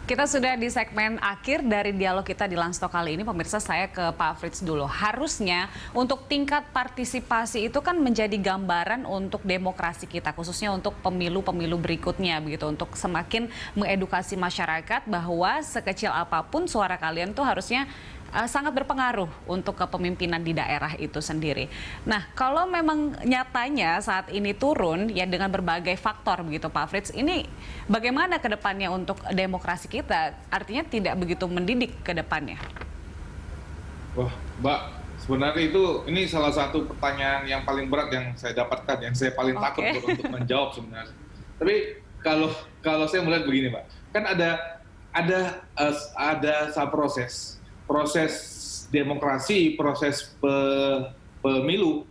Kita sudah di segmen akhir dari dialog kita di Lanstok kali ini. Pemirsa, saya ke Pak Frits dulu. Harusnya untuk tingkat partisipasi itu kan menjadi gambaran untuk demokrasi kita, khususnya untuk pemilu-pemilu berikutnya begitu, untuk semakin mengedukasi masyarakat bahwa sekecil apapun suara kalian tuh harusnya sangat berpengaruh untuk kepemimpinan di daerah itu sendiri. Nah, kalau memang nyatanya saat ini turun ya dengan berbagai faktor begitu Pak Frits, ini bagaimana ke depannya untuk demokrasi kita? Artinya tidak begitu mendidik ke depannya. Wah, Mbak, sebenarnya ini salah satu pertanyaan yang paling berat yang saya dapatkan, yang saya paling takut untuk menjawab sebenarnya. Tapi kalau saya melihat begini, Mbak, kan ada satu proses demokrasi, proses pemilu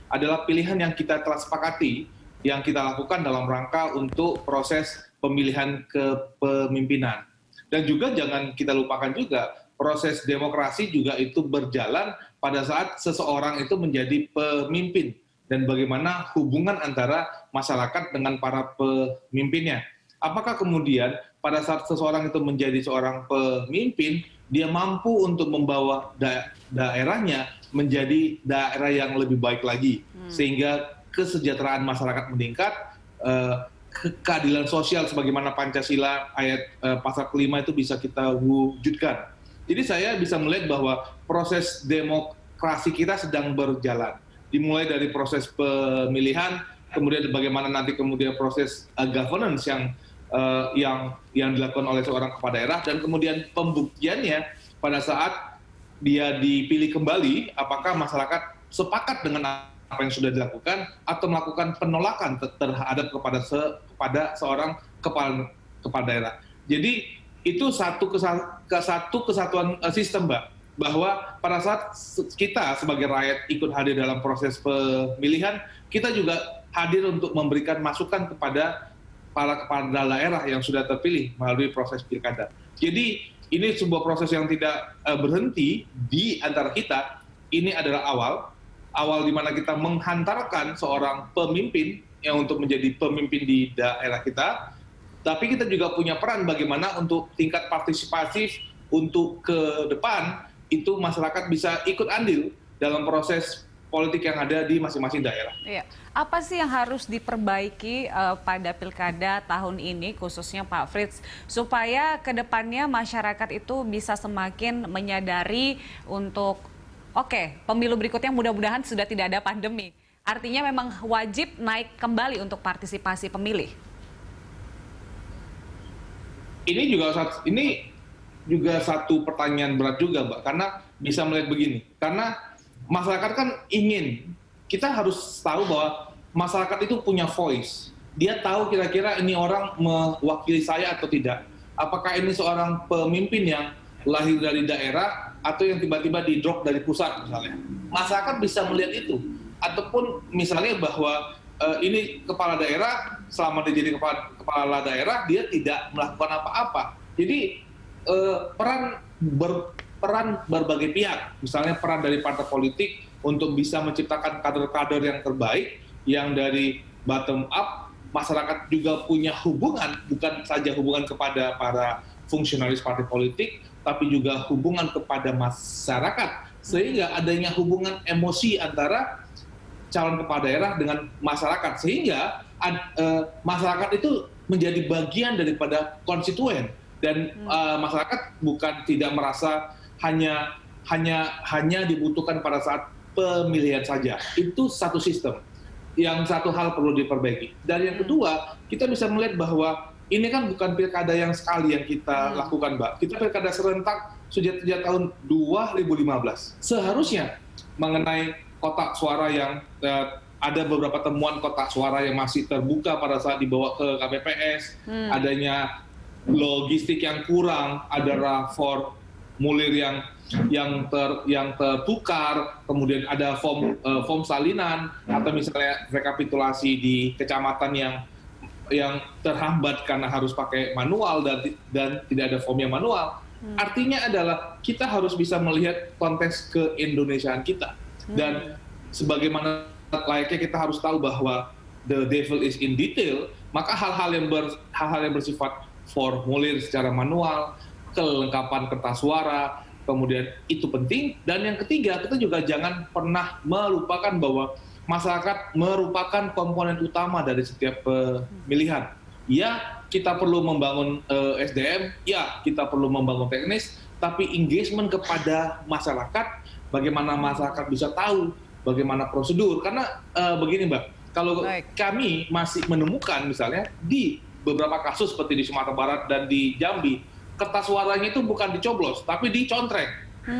adalah pilihan yang kita telah sepakati, yang kita lakukan dalam rangka untuk proses pemilihan kepemimpinan. Dan juga jangan kita lupakan juga, proses demokrasi juga itu berjalan pada saat seseorang itu menjadi pemimpin, dan bagaimana hubungan antara masyarakat dengan para pemimpinnya. Apakah kemudian pada saat seseorang itu menjadi seorang pemimpin, dia mampu untuk membawa daerahnya menjadi daerah yang lebih baik lagi, sehingga kesejahteraan masyarakat meningkat, keadilan sosial sebagaimana Pancasila ayat pasal kelima itu bisa kita wujudkan. Jadi saya bisa melihat bahwa proses demokrasi kita sedang berjalan, dimulai dari proses pemilihan, kemudian bagaimana nanti kemudian proses governance yang dilakukan oleh seorang kepala daerah, dan kemudian pembuktiannya pada saat dia dipilih kembali, apakah masyarakat sepakat dengan apa yang sudah dilakukan atau melakukan penolakan terhadap kepada seorang kepala daerah. Jadi itu satu kesatuan sistem, Mbak, bahwa pada saat kita sebagai rakyat ikut hadir dalam proses pemilihan, kita juga hadir untuk memberikan masukan kepada para kepala daerah yang sudah terpilih melalui proses pilkada. Jadi ini sebuah proses yang tidak berhenti di antara kita. Ini adalah awal di mana kita menghantarkan seorang pemimpin yang untuk menjadi pemimpin di daerah kita. Tapi kita juga punya peran bagaimana untuk tingkat partisipatif untuk ke depan itu masyarakat bisa ikut andil dalam proses politik yang ada di masing-masing daerah. Iya. Apa sih yang harus diperbaiki pada pilkada tahun ini, khususnya Pak Frits, supaya ke depannya masyarakat itu bisa semakin menyadari untuk pemilu berikutnya mudah-mudahan sudah tidak ada pandemi. Artinya memang wajib naik kembali untuk partisipasi pemilih. Ini juga satu pertanyaan berat juga, Mbak, karena bisa melihat begini. Karena masyarakat kan kita harus tahu bahwa masyarakat itu punya voice. Dia tahu kira-kira ini orang mewakili saya atau tidak. Apakah ini seorang pemimpin yang lahir dari daerah atau yang tiba-tiba di-drop dari pusat misalnya. Masyarakat bisa melihat itu. Ataupun misalnya bahwa ini kepala daerah, selama dia jadi kepala daerah, dia tidak melakukan apa-apa. Jadi peran berbagai pihak, misalnya peran dari partai politik untuk bisa menciptakan kader-kader yang terbaik, yang dari bottom up, masyarakat juga punya hubungan, bukan saja hubungan kepada para fungsionalis partai politik, tapi juga hubungan kepada masyarakat, sehingga adanya hubungan emosi antara calon kepala daerah dengan masyarakat, sehingga masyarakat itu menjadi bagian daripada konstituen, dan masyarakat bukan tidak merasa hanya dibutuhkan pada saat pemilihan saja. Itu satu sistem. Yang satu hal perlu diperbaiki. Dan yang kedua, kita bisa melihat bahwa ini kan bukan pilkada yang sekali yang kita lakukan, Mbak. Kita pilkada serentak sejak tahun 2015. Seharusnya mengenai kotak suara yang ada beberapa temuan kotak suara yang masih terbuka pada saat dibawa ke KPPS, adanya logistik yang kurang, ada formulir yang tertukar, kemudian ada form salinan, atau misalnya rekapitulasi di kecamatan yang terhambat karena harus pakai manual dan tidak ada form yang manual. Artinya adalah kita harus bisa melihat konteks keindonesiaan kita, dan sebagaimana layaknya kita harus tahu bahwa the devil is in detail, maka hal-hal yang bersifat formulir secara manual, kelengkapan kertas suara, kemudian itu penting. Dan yang ketiga, kita juga jangan pernah melupakan bahwa masyarakat merupakan komponen utama dari setiap pemilihan. Ya, kita perlu membangun SDM, ya kita perlu membangun teknis, tapi engagement kepada masyarakat, bagaimana masyarakat bisa tahu bagaimana prosedur. Karena begini Mbak, kalau kami masih menemukan misalnya di beberapa kasus seperti di Sumatera Barat dan di Jambi, kertas suaranya itu bukan dicoblos, tapi dicontreng.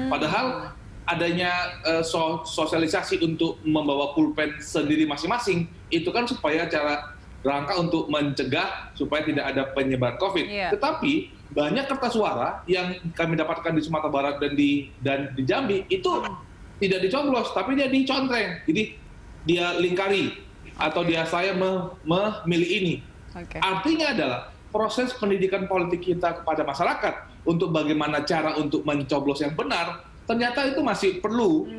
Padahal adanya sosialisasi untuk membawa pulpen sendiri masing-masing, itu kan supaya rangka untuk mencegah supaya tidak ada penyebaran COVID. Tetapi banyak kertas suara yang kami dapatkan di Sumatera Barat dan di Jambi itu tidak dicoblos, tapi dia dicontreng. Jadi dia lingkari atau saya memilih ini. Artinya adalah proses pendidikan politik kita kepada masyarakat untuk bagaimana cara untuk mencoblos yang benar, ternyata itu masih perlu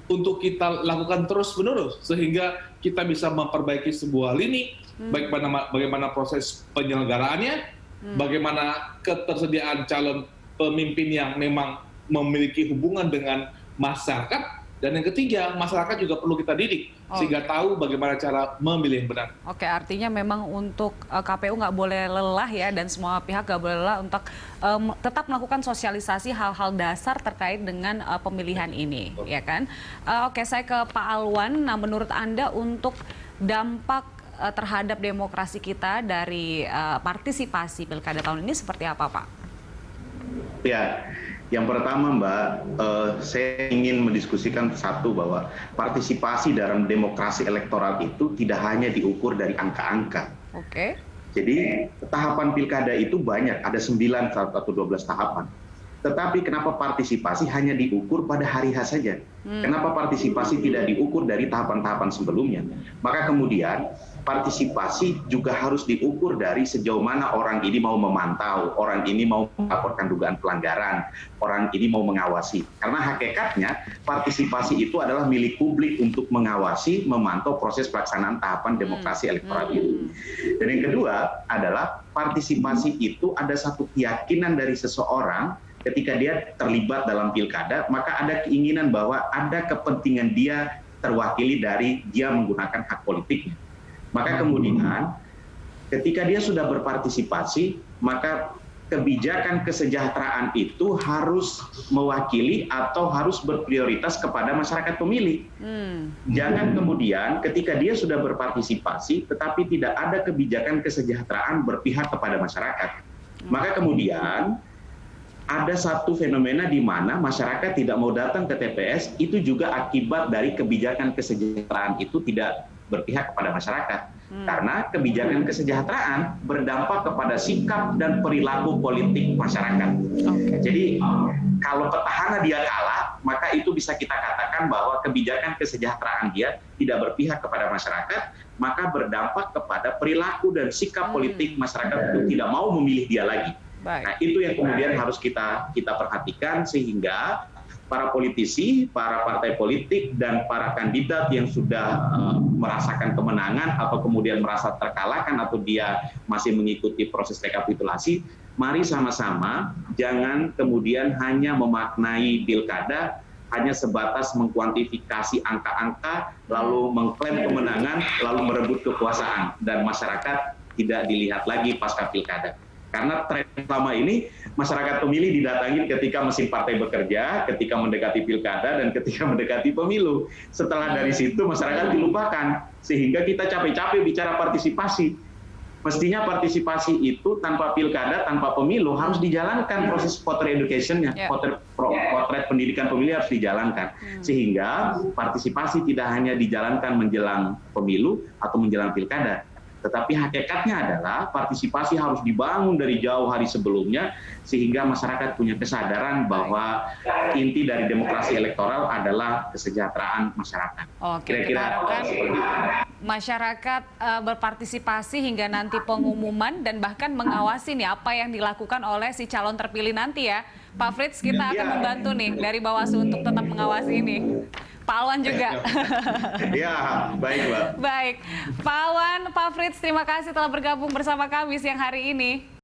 untuk kita lakukan terus-menerus sehingga kita bisa memperbaiki sebuah lini, baik bagaimana proses penyelenggaraannya, bagaimana ketersediaan calon pemimpin yang memang memiliki hubungan dengan masyarakat. Dan yang ketiga, masyarakat juga perlu kita didik sehingga tahu bagaimana cara memilih yang benar. Oke, artinya memang untuk KPU nggak boleh lelah ya, dan semua pihak nggak boleh lelah untuk tetap melakukan sosialisasi hal-hal dasar terkait dengan pemilihan ini, ya kan? Oke, saya ke Pak Alwan. Nah, menurut Anda untuk dampak terhadap demokrasi kita dari partisipasi pilkada tahun ini seperti apa, Pak? Ya. Yang pertama Mbak, saya ingin mendiskusikan satu bahwa partisipasi dalam demokrasi elektoral itu tidak hanya diukur dari angka-angka. Jadi tahapan pilkada itu banyak, ada 9 atau 12 tahapan. Tetapi kenapa partisipasi hanya diukur pada hari H saja? Kenapa partisipasi tidak diukur dari tahapan-tahapan sebelumnya? Maka kemudian partisipasi juga harus diukur dari sejauh mana orang ini mau memantau, orang ini mau melaporkan dugaan pelanggaran, orang ini mau mengawasi. Karena hakikatnya partisipasi itu adalah milik publik untuk mengawasi, memantau proses pelaksanaan tahapan demokrasi elektoral itu. Dan yang kedua adalah partisipasi itu ada satu keyakinan dari seseorang ketika dia terlibat dalam pilkada, maka ada keinginan bahwa ada kepentingan dia terwakili dari dia menggunakan hak politiknya. Maka kemudian ketika dia sudah berpartisipasi, maka kebijakan kesejahteraan itu harus mewakili atau harus berprioritas kepada masyarakat pemilih. Jangan kemudian ketika dia sudah berpartisipasi, tetapi tidak ada kebijakan kesejahteraan berpihak kepada masyarakat. Maka kemudian ada satu fenomena di mana masyarakat tidak mau datang ke TPS, itu juga akibat dari kebijakan kesejahteraan itu tidak berpihak kepada masyarakat. Karena kebijakan kesejahteraan berdampak kepada sikap dan perilaku politik masyarakat. Jadi kalau petahana dia kalah, maka itu bisa kita katakan bahwa kebijakan kesejahteraan dia tidak berpihak kepada masyarakat, maka berdampak kepada perilaku dan sikap politik masyarakat itu tidak mau memilih dia lagi. Nah, itu yang kemudian harus kita perhatikan sehingga para politisi, para partai politik, dan para kandidat yang sudah merasakan kemenangan atau kemudian merasa terkalahkan atau dia masih mengikuti proses rekapitulasi, mari sama-sama jangan kemudian hanya memaknai pilkada hanya sebatas mengkuantifikasi angka-angka, lalu mengklaim kemenangan, lalu merebut kekuasaan, dan masyarakat tidak dilihat lagi pasca pilkada. Karena tren selama ini masyarakat pemilih didatangi ketika mesin partai bekerja, ketika mendekati pilkada, dan ketika mendekati pemilu. Setelah dari situ masyarakat dilupakan, sehingga kita capek-capek bicara partisipasi. Mestinya partisipasi itu tanpa pilkada, tanpa pemilu harus dijalankan proses voter education-nya, potret pendidikan pemilih harus dijalankan. Sehingga partisipasi tidak hanya dijalankan menjelang pemilu atau menjelang pilkada, tetapi hakikatnya adalah partisipasi harus dibangun dari jauh hari sebelumnya sehingga masyarakat punya kesadaran bahwa inti dari demokrasi elektoral adalah kesejahteraan masyarakat. Kita harapkan masyarakat berpartisipasi hingga nanti pengumuman dan bahkan mengawasi nih apa yang dilakukan oleh si calon terpilih nanti ya. Pak Frits, kita akan membantu nih dari Bawaslu untuk tetap mengawasi ini. Pak Alwan juga. Ya, baik Mbak. Baik, Pak Alwan, Pak Frits, terima kasih telah bergabung bersama kami siang hari ini.